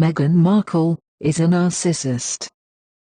Meghan Markle is a narcissist.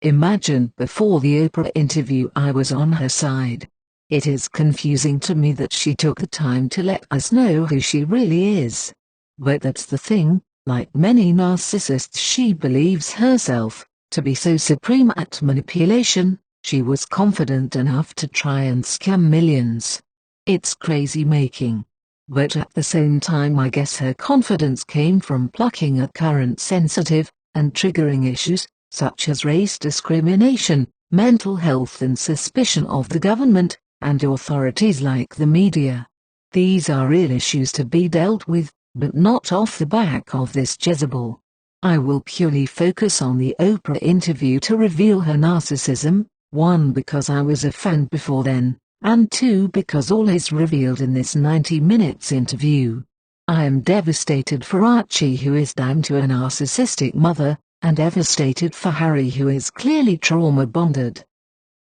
Imagine before the Oprah interview I was on her side. It is confusing to me that she took the time to let us know who she really is. But that's the thing, like many narcissists, she believes herself to be so supreme at manipulation, she was confident enough to try and scam millions. It's crazy making. But at the same time I guess her confidence came from plucking at current sensitive and triggering issues, such as race discrimination, mental health and suspicion of the government, and authorities like the media. These are real issues to be dealt with, but not off the back of this Jezebel. I will purely focus on the Oprah interview to reveal her narcissism, 1 because I was a fan before then, and 2 because all is revealed in this 90 minutes interview. I am devastated for Archy, who is down to a narcissistic mother, and devastated for Harry, who is clearly trauma-bonded.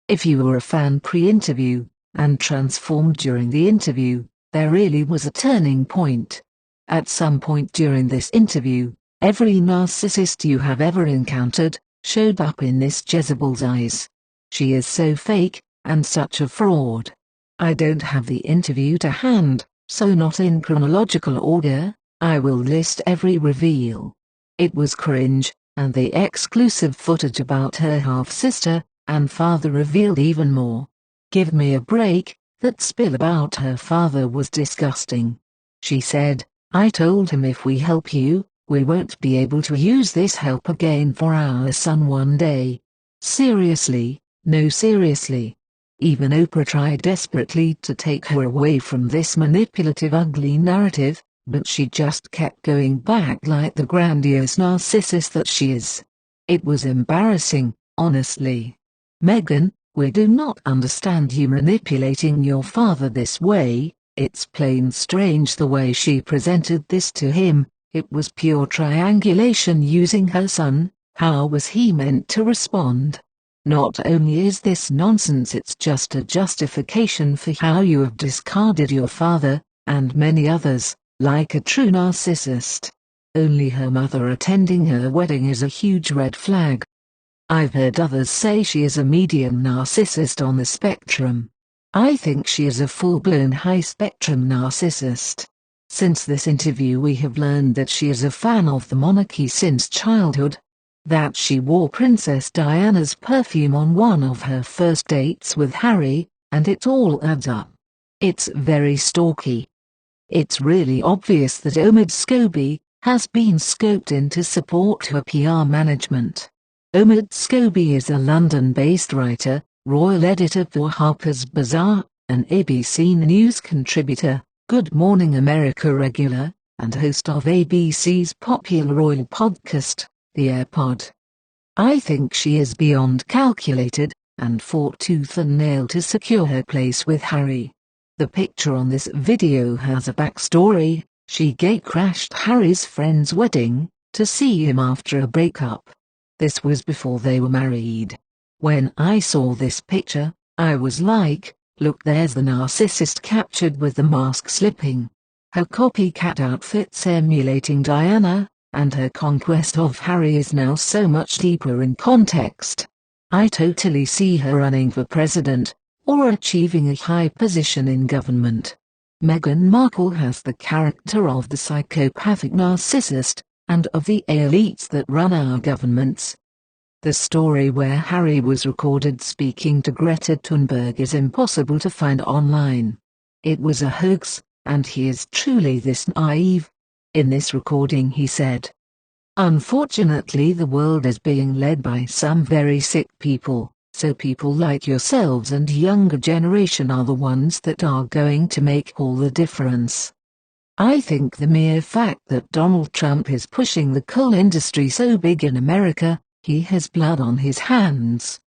If you were a fan pre-interview, and transformed during the interview, there really was a turning point. At some point during this interview, every narcissist you have ever encountered showed up in this Jezebel's eyes. She is so fake, and such a fraud. I don't have the interview to hand, so not in chronological order, I will list every reveal. It was cringe, and the exclusive footage about her half-sister and father revealed even more. Give me a break, that spill about her father was disgusting. She said, "I told him if we help you, we won't be able to use this help again for our son one day." Seriously? No, seriously. Even Oprah tried desperately to take her away from this manipulative, ugly narrative, but she just kept going back like the grandiose narcissist that she is. It was embarrassing, honestly. Meghan, we do not understand you manipulating your father this way. It's plain strange the way she presented this to him. It was pure triangulation using her son. How was he meant to respond? Not only is this nonsense, it's just a justification for how you have discarded your father, and many others, like a true narcissist. Only her mother attending her wedding is a huge red flag. I've heard others say she is a medium narcissist on the spectrum. I think she is a full-blown high-spectrum narcissist. Since this interview we have learned that she is a fan of the monarchy since childhood, that she wore Princess Diana's perfume on one of her first dates with Harry, and it all adds up. It's very stalky. It's really obvious that Scobie has been scoped in to support her PR management. Scobie is a London-based writer, royal editor for Harper's Bazaar, an ABC News contributor, Good Morning America regular, and host of ABC's popular royal podcast, The AirPod. I think she is beyond calculated, and fought tooth and nail to secure her place with Harry. The picture on this video has a backstory. She gatecrashed Harry's friend's wedding to see him after a breakup. This was before they were married. When I saw this picture, I was like, look, there's the narcissist captured with the mask slipping. Her copycat outfits emulating Diana, and her conquest of Harry is now so much deeper in context. I totally see her running for president, or achieving a high position in government. Meghan Markle has the character of the psychopathic narcissist, and of the elites that run our governments. The story where Harry was recorded speaking to Greta Thunberg is impossible to find online. It was a hoax, and he is truly this naive. In this recording he said, "Unfortunately the world is being led by some very sick people, so people like yourselves and younger generation are the ones that are going to make all the difference." I think the mere fact that Donald Trump is pushing the coal industry so big in America, he has blood on his hands.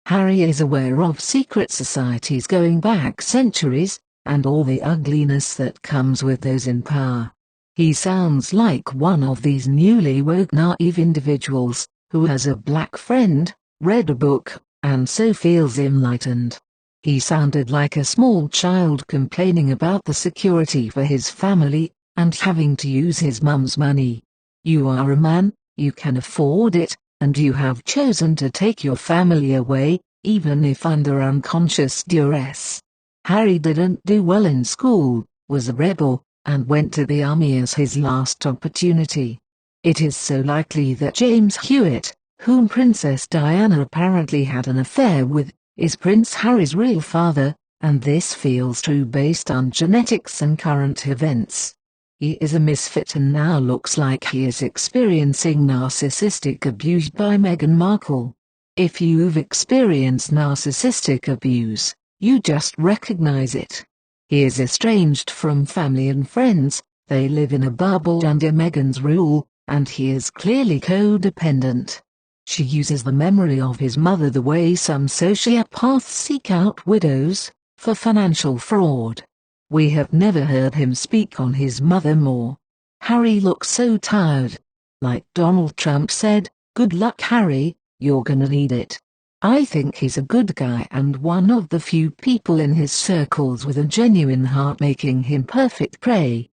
Harry is aware of secret societies going back centuries, and all the ugliness that comes with those in power. He sounds like one of these newly woke naive individuals, who has a black friend, read a book, and so feels enlightened. He sounded like a small child complaining about the security for his family, and having to use his mum's money. You are a man, You can afford it, and you have chosen to take your family away, even if under unconscious duress. Harry didn't do well in school, was a rebel, and went to the army as his last opportunity. It is so likely that James Hewitt, whom Princess Diana apparently had an affair with, is Prince Harry's real father, and this feels true based on genetics and current events. He is a misfit and now looks like he is experiencing narcissistic abuse by Meghan Markle. If you've experienced narcissistic abuse, you just recognize it. He is estranged from family and friends, they live in a bubble under Meghan's rule, and he is clearly codependent. She uses the memory of his mother the way some sociopaths seek out widows, for financial fraud. We have never heard him speak on his mother more. Harry looks so tired. Like Donald Trump said, "Good luck, Harry, you're gonna need it." I think he's a good guy and one of the few people in his circles with a genuine heart, making him perfect prey.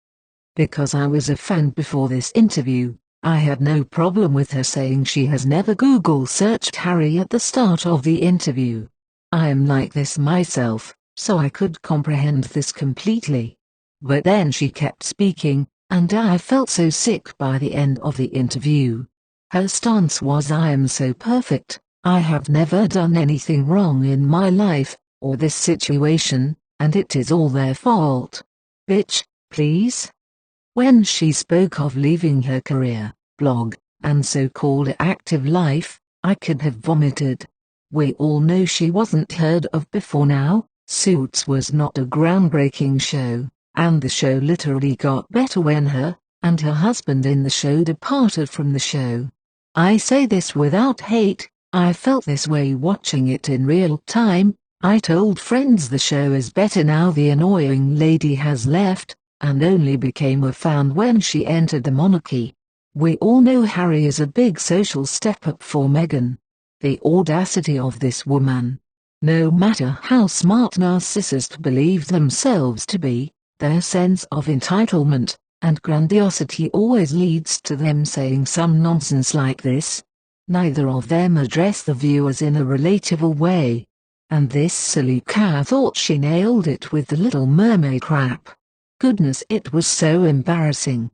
Because I was a fan before this interview, I had no problem with her saying she has never Google searched Harry at the start of the interview. I am like this myself, so I could comprehend this completely. But then she kept speaking, and I felt so sick by the end of the interview. Her stance was, "I am so perfect, I have never done anything wrong in my life, or this situation, and it is all their fault. Bitch, please." When she spoke of leaving her career, blog, and so-called active life, I could have vomited. We all know she wasn't heard of before now. Suits was not a groundbreaking show, and the show literally got better when her and her husband in the show departed from the show. I say this without hate, I felt this way watching it in real time. I told friends the show is better now the annoying lady has left, and only became a fan when she entered the monarchy. We all know Harry is a big social step up for Meghan. The audacity of this woman. No matter how smart narcissists believe themselves to be, their sense of entitlement and grandiosity always leads to them saying some nonsense like this. Neither of them address the viewers in a relatable way. And this silly cow thought she nailed it with the Little Mermaid crap. Goodness, it was so embarrassing.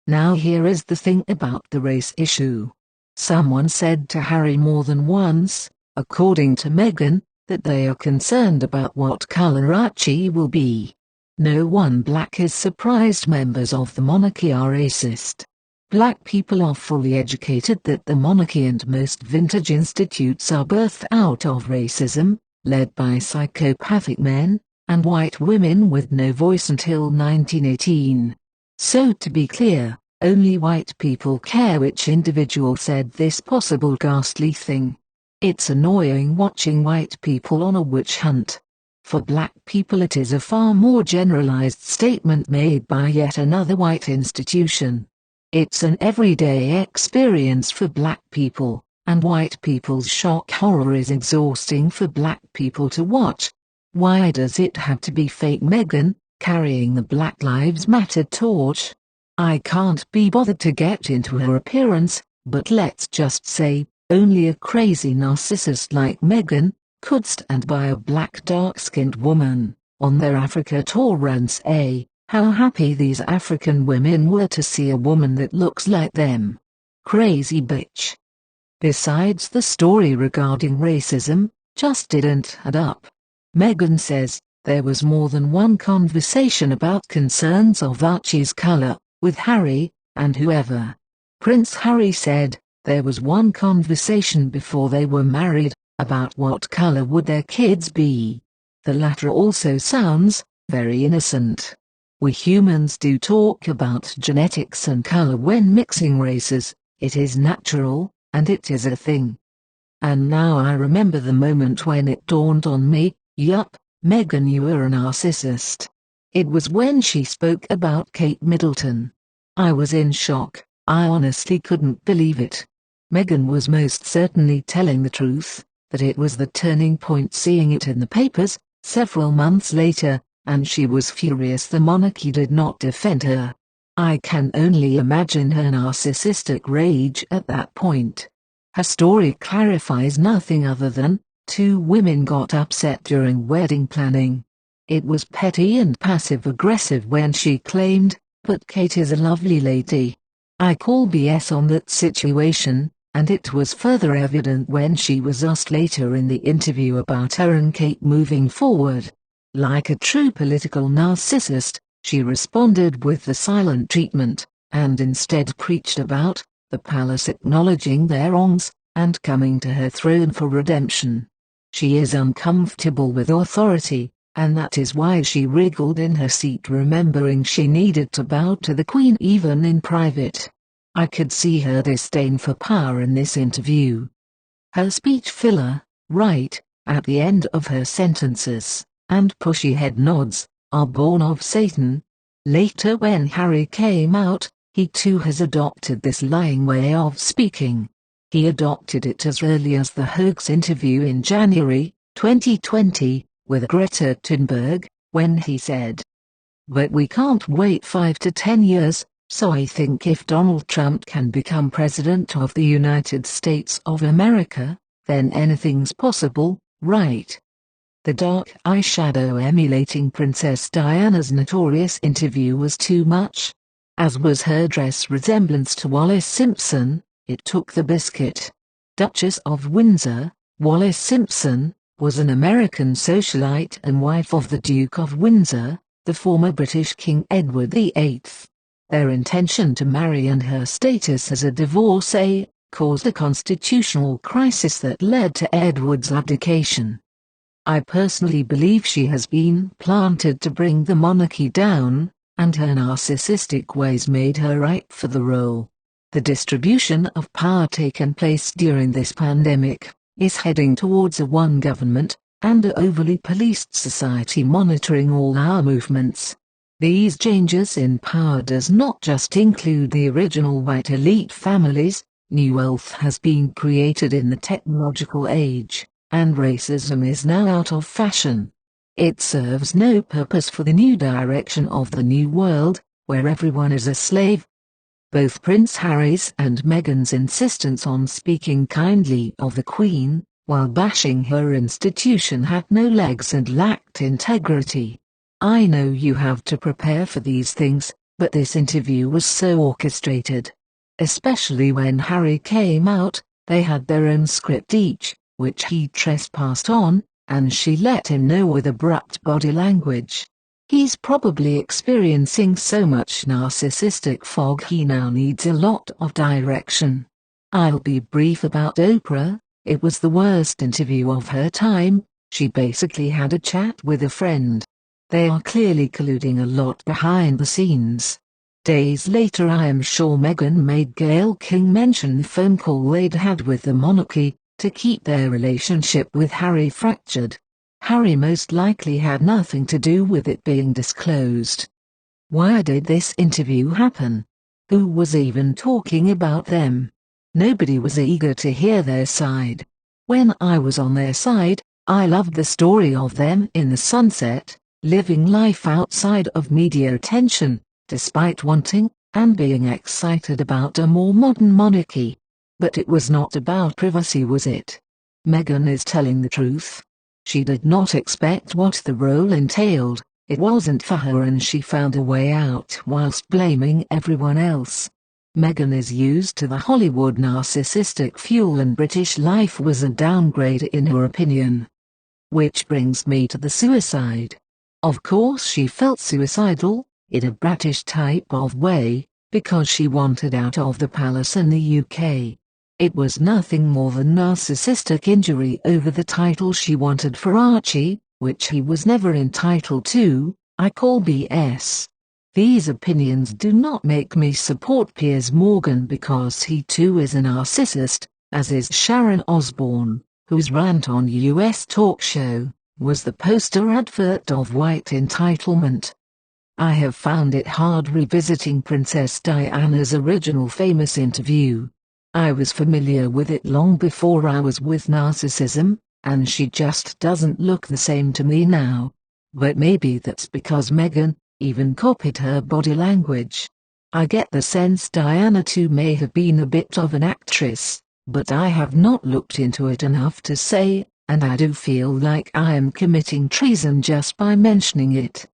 Now here is the thing about the race issue. Someone said to Harry more than once, according to Meghan, that they are concerned about what color Archy will be. No one black is surprised members of the monarchy are racist. Black people are fully educated that the monarchy and most vintage institutes are birthed out of racism, led by psychopathic men, and white women with no voice until 1918. So to be clear, only white people care which individual said this possible ghastly thing. It's annoying watching white people on a witch hunt. For black people it is a far more generalized statement made by yet another white institution. It's an everyday experience for black people, and white people's shock horror is exhausting for black people to watch. Why does it have to be fake Meghan, carrying the Black Lives Matter torch? I can't be bothered to get into her appearance, but let's just say, only a crazy narcissist like Meghan could stand by a black dark-skinned woman on their Africa tour and say how happy these African women were to see a woman that looks like them. Crazy bitch. Besides, the story regarding racism just didn't add up. Meghan says there was more than one conversation about concerns of Archie's color with Harry and whoever. Prince Harry said there was one conversation before they were married, about what color would their kids be. The latter also sounds very innocent. We humans do talk about genetics and color when mixing races, it is natural, and it is a thing. And now I remember the moment when it dawned on me, yup, Meghan, you were a narcissist. It was when she spoke about Kate Middleton. I was in shock, I honestly couldn't believe it. Meghan was most certainly telling the truth, that it was the turning point, seeing it in the papers, several months later, and she was furious the monarchy did not defend her. I can only imagine her narcissistic rage at that point. Her story clarifies nothing other than, two women got upset during wedding planning. It was petty and passive-aggressive when she claimed, "But Kate is a lovely lady." I call BS on that situation, and it was further evident when she was asked later in the interview about her and Kate moving forward. Like a true political narcissist, she responded with the silent treatment, and instead preached about the palace acknowledging their wrongs and coming to her throne for redemption. She is uncomfortable with authority, and that is why she wriggled in her seat, remembering she needed to bow to the Queen even in private. I could see her disdain for power in this interview. Her speech filler, right at the end of her sentences, and pushy head nods, are born of Satan. Later, when Harry came out, he too has adopted this lying way of speaking. He adopted it as early as the hoax interview in January 2020 with Greta Thunberg, when he said, "But we can't wait 5 to 10 years, so I think if Donald Trump can become president of the United States of America, then anything's possible, right?" The dark eyeshadow emulating Princess Diana's notorious interview was too much. As was her dress resemblance to Wallis Simpson, it took the biscuit. Duchess of Windsor, Wallis Simpson, was an American socialite and wife of the Duke of Windsor, the former British King Edward VIII. Their intention to marry and her status as a divorcee caused a constitutional crisis that led to Edward's abdication. I personally believe she has been planted to bring the monarchy down, and her narcissistic ways made her ripe for the role. The distribution of power taken place during this pandemic is heading towards a one government and an overly policed society monitoring all our movements. These changes in power does not just include the original white elite families. New wealth has been created in the technological age, and racism is now out of fashion. It serves no purpose for the new direction of the new world, where everyone is a slave. Both Prince Harry's and Meghan's insistence on speaking kindly of the Queen, while bashing her institution, had no legs and lacked integrity. I know you have to prepare for these things, but this interview was so orchestrated. Especially when Harry came out, they had their own script each, which he trespassed on, and she let him know with abrupt body language. He's probably experiencing so much narcissistic fog he now needs a lot of direction. I'll be brief about Oprah. It was the worst interview of her time. She basically had a chat with a friend. They are clearly colluding a lot behind the scenes. Days later, I am sure Meghan made Gayle King mention the phone call they'd had with the monarchy to keep their relationship with Harry fractured. Harry most likely had nothing to do with it being disclosed. Why did this interview happen? Who was even talking about them? Nobody was eager to hear their side. When I was on their side, I loved the story of them in the sunset, living life outside of media attention, despite wanting and being excited about a more modern monarchy. But it was not about privacy, was it? Meghan is telling the truth. She did not expect what the role entailed. It wasn't for her, and she found a way out whilst blaming everyone else. Meghan is used to the Hollywood narcissistic fuel, and British life was a downgrade in her opinion. Which brings me to the suicide. Of course she felt suicidal, in a British type of way, because she wanted out of the palace in the UK. It was nothing more than narcissistic injury over the title she wanted for Archy, which he was never entitled to. I call BS. These opinions do not make me support Piers Morgan, because he too is a narcissist, as is Sharon Osbourne, whose rant on US talk show was the poster advert of white entitlement. I have found it hard revisiting Princess Diana's original famous interview. I was familiar with it long before I was with narcissism, and she just doesn't look the same to me now. But maybe that's because Meghan even copied her body language. I get the sense Diana too may have been a bit of an actress, but I have not looked into it enough to say, and I do feel like I am committing treason just by mentioning it.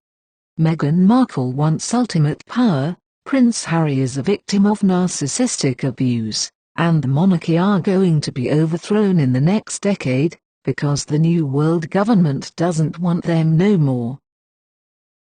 Meghan Markle wants ultimate power. Prince Harry is a victim of narcissistic abuse, and the monarchy are going to be overthrown in the next decade, because the New World government doesn't want them no more.